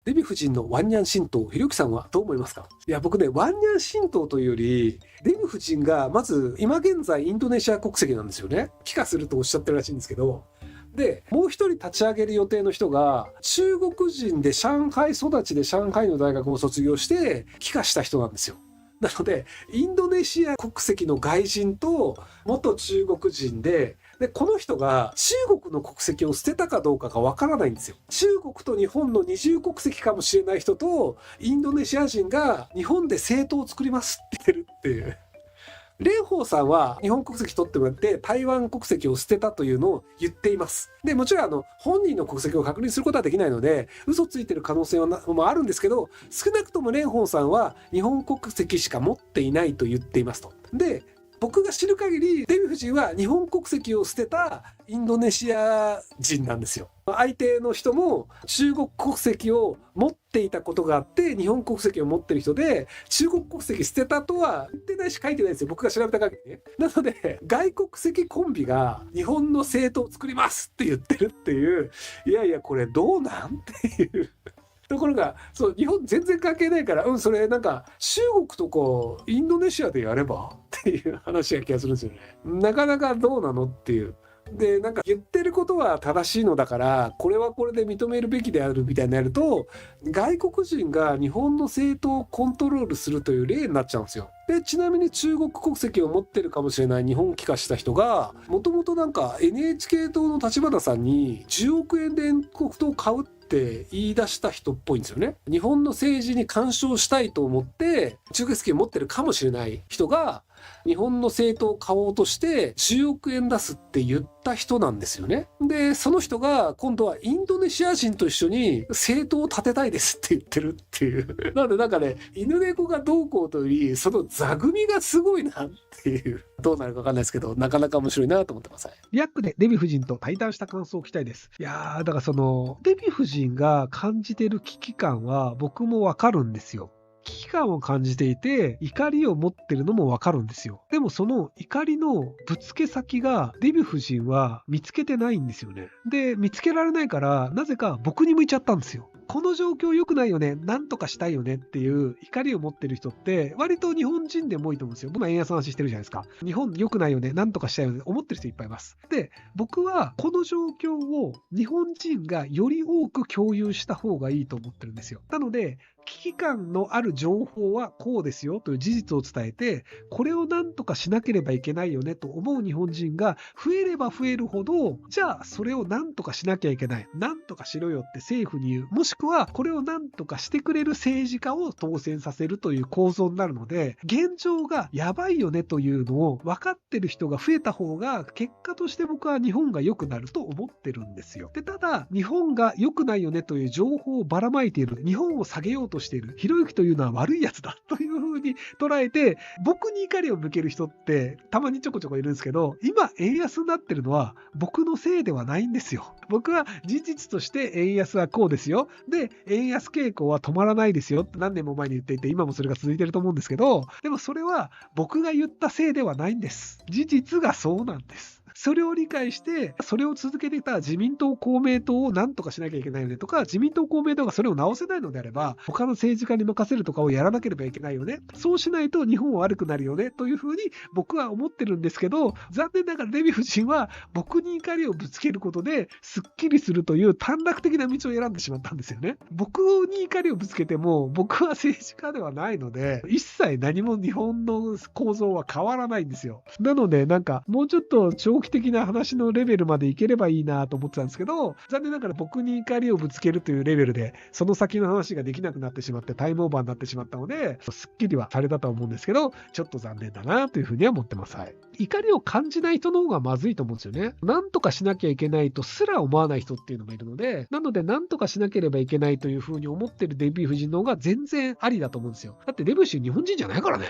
デヴィ夫人のワンニャン神道、ひろゆきさんはどう思いますか？いや、僕ね、ワンニャン神道というより、デヴィ夫人がまず今現在インドネシア国籍なんですよね。帰化するとおっしゃってるらしいんですけど、で、もう一人立ち上げる予定の人が、中国人で上海育ちで上海の大学を卒業して帰化した人なんですよ。なので、インドネシア国籍の外人と元中国人で、この人が中国の国籍を捨てたかどうかがわからないんですよ。中国と日本の二重国籍かもしれない人と、インドネシア人が日本で政党を作りますって言ってるっていう。蓮舫さんは日本国籍取ってもらって台湾国籍を捨てたというのを言っています。で、もちろん本人の国籍を確認することはできないので、嘘ついてる可能性もあるんですけど、少なくとも蓮舫さんは日本国籍しか持っていないと言っていますと。で、僕が知る限り、デヴィ夫人は日本国籍を捨てたインドネシア人なんですよ。相手の人も中国国籍を持っていたことがあって、日本国籍を持ってる人で、中国国籍捨てたとは言ってないし書いてないですよ。僕が調べた限りね。なので、外国籍コンビが日本の政党を作りますって言ってるっていう、いやいや、これどうなんっていう。ところが、そう、日本全然関係ないから、それなんか、中国とかインドネシアでやればっていう話が気がするんですよね。なかなかどうなのっていう。で、なんか言ってることは正しいのだから、これはこれで認めるべきであるみたいになると、外国人が日本の政党をコントロールするという例になっちゃうんですよ。で、ちなみに中国国籍を持ってるかもしれない日本帰化した人が、もともとなんか NHK 党の立花さんに10億円で国党を買うって言い出した人っぽいんですよね。日本の政治に干渉したいと思って中国籍を持ってるかもしれない人が日本の政党を買おうとして10億円出すって言った人なんですよね。で、その人が今度はインドネシア人と一緒に政党を立てたいですって言ってるっていう。なのでなんかね、犬猫がどうこうというより、その座組がすごいなっていう。どうなるかわかんないですけど、なかなか面白いなと思ってます。リアックでデヴィ夫人と対談した感想を聞きたいです。いやー、だからデヴィ夫人が感じてる危機感は僕もわかるんですよ。危機感を感じていて、怒りを持ってるのもわかるんですよ。でもその怒りのぶつけ先がデヴィ夫人は見つけてないんですよね。で、見つけられないから、なぜか僕に向いちゃったんですよ。この状況良くないよね、なんとかしたいよねっていう怒りを持ってる人って、割と日本人でも多いと思うんですよ。僕は円安の話してるじゃないですか。日本良くないよね、なんとかしたいよね、思ってる人いっぱいいます。で、僕はこの状況を日本人がより多く共有した方がいいと思ってるんですよ。なので、危機感のある情報はこうですよという事実を伝えて、これを何とかしなければいけないよねと思う日本人が増えれば増えるほど、じゃあそれを何とかしなきゃいけない、何とかしろよって政府に言う、もしくはこれを何とかしてくれる政治家を当選させるという構造になるので、現状がやばいよねというのを分かってる人が増えた方が、結果として僕は日本が良くなると思ってるんですよ。で、ただ日本が良くないよねという情報をばらまいている、日本を下げようとしているひろゆきというのは悪いやつだというふうに捉えて、僕に怒りを向ける人ってたまにちょこちょこいるんですけど、今円安になってるのは僕のせいではないんですよ。僕は事実として円安はこうですよ。で、円安傾向は止まらないですよって何年も前に言っていて、今もそれが続いてると思うんですけど、でもそれは僕が言ったせいではないんです。事実がそうなんです。それを理解して、それを続けていた自民党、公明党を何とかしなきゃいけないよねとか、自民党、公明党がそれを直せないのであれば、他の政治家に任せるとかをやらなければいけないよね。そうしないと日本は悪くなるよねというふうに僕は思ってるんですけど、残念ながらデヴィ夫人は僕に怒りをぶつけることですっきりするという短絡的な道を選んでしまったんですよね。僕に怒りをぶつけても、僕は政治家ではないので、一切何も日本の構造は変わらないんですよ。なので、なんかもうちょっと長期的な話のレベルまでいければいいなと思ってたんですけど、残念ながら僕に怒りをぶつけるというレベルで、その先の話ができなくなってしまって、タイムオーバーになってしまったので、すっきりはされたと思うんですけど、ちょっと残念だなというふうには思ってます。はい。怒りを感じない人の方がまずいと思うんですよね。なんとかしなきゃいけないとすら思わない人っていうのがいるので、なのでなんとかしなければいけないというふうに思ってるデヴィ夫人の方が全然ありだと思うんですよ。だってデヴィ夫人日本人じゃないからね。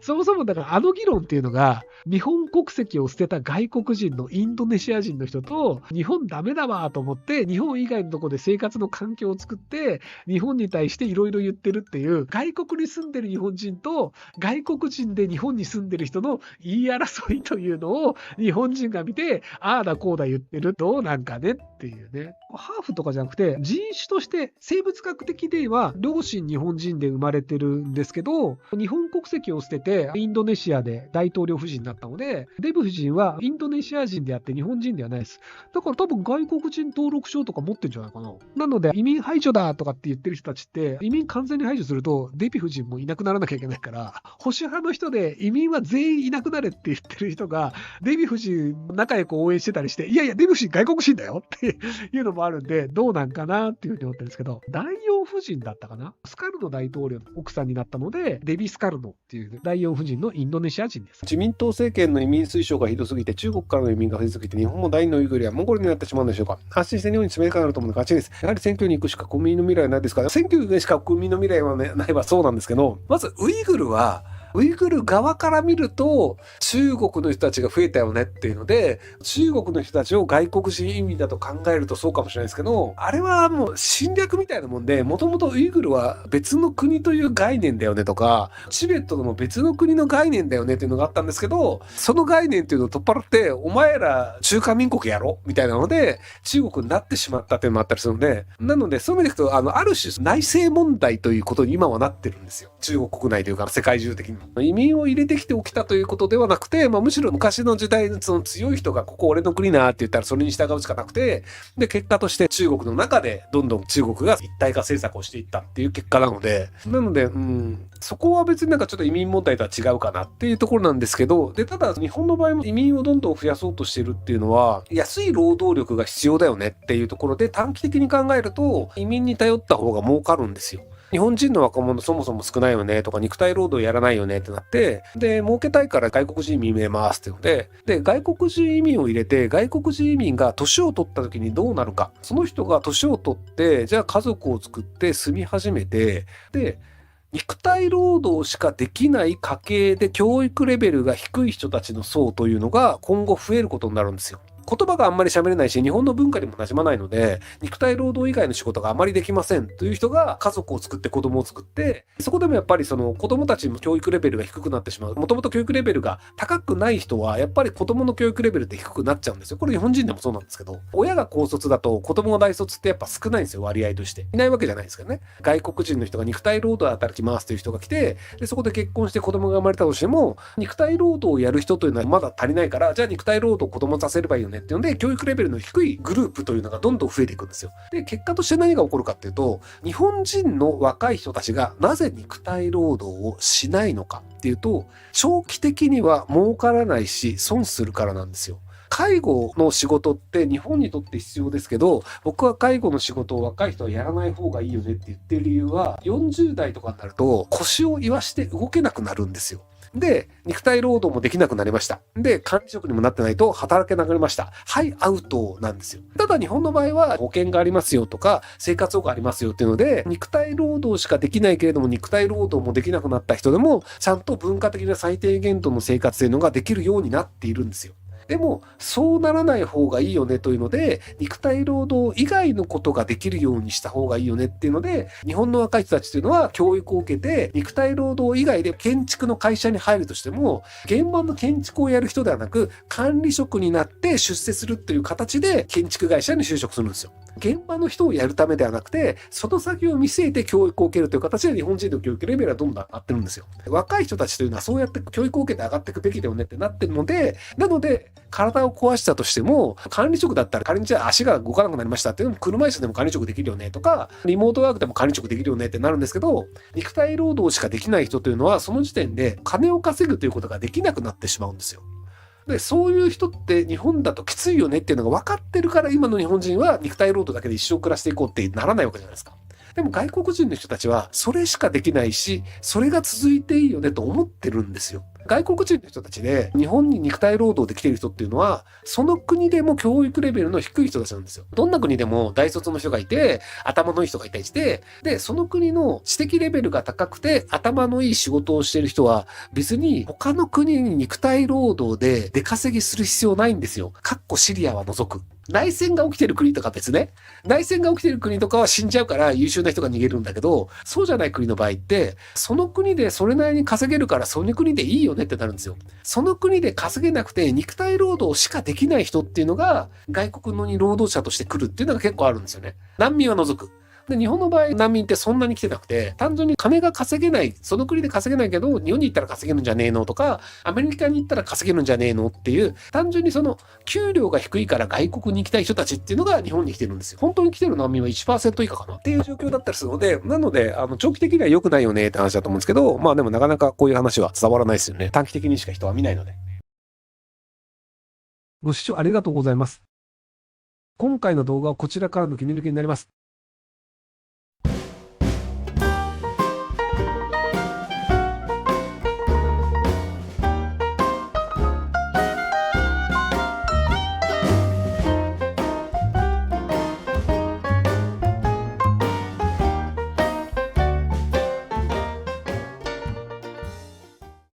そもそもだから議論っていうのが、日本国籍を捨てた外国人のインドネシア人の人と、日本ダメだわと思って日本以外のところで生活の環境を作って日本に対していろいろ言ってるっていう、外国に住んでる日本人と外国人で日本に住んでる人の言い争いというのを日本人が見て、ああだこうだ言ってる、どうなんかねっていうね。ハーフとかじゃなくて、人種として生物学的では両親日本人で生まれてるんですけど、日本国籍を捨ててインドネシアで大統領夫人になったので、デヴィ夫人はインドネシア人であって日本人ではないです。だから多分外国人登録証とか持ってるんじゃないかな。なので移民排除だとかって言ってる人たちって、移民完全に排除するとデヴィ夫人もいなくならなきゃいけないから、保守派の人で移民は全員いなくなれって言ってる人が、デヴィ夫人仲良く応援してたりして、いやいやデヴィ夫人外国人だよっていうのもあるんで、どうなんかなっていうふうに思ってるんですけど、第4夫人だったかな、スカルノ大統領の奥さんになったので、デビ・スカルノっていう第4夫人のインドネシア人です。自民党政権の移民推奨がひどすぎて、中国からの移民が増えすぎて、日本も第2のウイグルやモンゴルになってしまうんでしょうか。安心して日本に住めるかなると思うのが勝ちです。やはり選挙に行くしか国民の未来はないですから、選挙に行くしか国民の未来は、ね、ないはそうなんですけど、まずウイグルは、ウイグル側から見ると中国の人たちが増えたよねっていうので、中国の人たちを外国人移民だと考えるとそうかもしれないですけど、あれはもう侵略みたいなもんで、もともとウイグルは別の国という概念だよねとか、チベットも別の国の概念だよねっていうのがあったんですけど、その概念っていうのを取っ払って、お前ら中華民国やろみたいなので中国になってしまったっていうのもあったりするので、なのでそういう意味でいくと、ある種内政問題ということに今はなってるんですよ。中国国内というか世界中的に。移民を入れてきて起きたということではなくて、むしろ昔の時代のその強い人がここ俺の国なって言ったらそれに従うしかなくて、で結果として中国の中でどんどん中国が一体化政策をしていったっていう結果なので、そこは別になんかちょっと移民問題とは違うかなっていうところなんですけど、でただ日本の場合も移民をどんどん増やそうとしているっていうのは、安い労働力が必要だよねっていうところで短期的に考えると移民に頼った方が儲かるんですよ。日本人の若者そもそも少ないよねとか、肉体労働やらないよねってなって、で儲けたいから外国人移民入れますっていうので、外国人移民を入れて、外国人移民が年を取った時にどうなるか、その人が年を取ってじゃあ家族を作って住み始めて、で肉体労働しかできない家系で教育レベルが低い人たちの層というのが今後増えることになるんですよ。言葉があんまり喋れないし、日本の文化にも馴染まないので、肉体労働以外の仕事があまりできませんという人が家族を作って子供を作って、そこでもやっぱりその子供たちの教育レベルが低くなってしまう。もともと教育レベルが高くない人は、やっぱり子供の教育レベルって低くなっちゃうんですよ。これ日本人でもそうなんですけど、親が高卒だと子供が大卒ってやっぱ少ないんですよ、割合として。いないわけじゃないですけどね。外国人の人が肉体労働で働きますという人が来て、でそこで結婚して子供が生まれたとしても、肉体労働をやる人というのはまだ足りないから、じゃあ肉体労働を子供させればいいよねっていうので、教育レベルの低いグループというのがどんどん増えていくんですよ。で、結果として何が起こるかっていうと、日本人の若い人たちがなぜ肉体労働をしないのかっていうと、長期的には儲からないし損するからなんですよ。介護の仕事って日本にとって必要ですけど、僕は介護の仕事を若い人はやらない方がいいよねって言ってる理由は、40代とかになると腰を言わして動けなくなるんですよ。で、肉体労働もできなくなりました。で、管理職にもなってないと働けなくなりました。はい、アウトなんですよ。ただ日本の場合は保険がありますよとか、生活保護ありますよっていうので、肉体労働しかできないけれども、肉体労働もできなくなった人でも、ちゃんと文化的な最低限度の生活というのができるようになっているんですよ。でもそうならない方がいいよねというので、肉体労働以外のことができるようにした方がいいよねっていうので、日本の若い人たちというのは教育を受けて、肉体労働以外で建築の会社に入るとしても、現場の建築をやる人ではなく管理職になって出世するという形で建築会社に就職するんですよ。現場の人をやるためではなくて、その先を見据えて教育を受けるという形で日本人の教育レベルはどんどん上がってるんですよ。若い人たちというのはそうやって教育を受けて上がっていくべきだよねってなってるので、なので体を壊したとしても、管理職だったら仮にじゃあ足が動かなくなりましたっていうのも車椅子でも管理職できるよねとか、リモートワークでも管理職できるよねってなるんですけど、肉体労働しかできない人というのはその時点で金を稼ぐということができなくなってしまうんですよ。で、そういう人って日本だときついよねっていうのが分かってるから、今の日本人は肉体労働だけで一生暮らしていこうってならないわけじゃないですか。でも外国人の人たちはそれしかできないし、それが続いていいよねと思ってるんですよ。外国人の人たちで日本に肉体労働で来ている人っていうのは、その国でも教育レベルの低い人たちなんですよ。どんな国でも大卒の人がいて、頭のいい人がいたりして、で、その国の知的レベルが高くて、頭のいい仕事をしている人は、別に他の国に肉体労働で出稼ぎする必要ないんですよ。かっこシリアは除く。内戦が起きてる国とか別ね。内戦が起きてる国とかは死んじゃうから優秀な人が逃げるんだけど、そうじゃない国の場合って、その国でそれなりに稼げるからその国でいいよねってなるんですよ。その国で稼げなくて肉体労働しかできない人っていうのが外国のに労働者として来るっていうのが結構あるんですよね。難民は除く。で、日本の場合、難民ってそんなに来てなくて、単純に金が稼げない、その国で稼げないけど、日本に行ったら稼げるんじゃねえのとか、アメリカに行ったら稼げるんじゃねえのっていう、単純にその、給料が低いから外国に行きたい人たちっていうのが日本に来てるんですよ。本当に来てる難民は 1% 以下かなっていう状況だったりするので、なので、長期的には良くないよねって話だと思うんですけど、まあでもなかなかこういう話は伝わらないですよね。短期的にしか人は見ないので。ご視聴ありがとうございます。今回の動画はこちらからの切り抜きになります。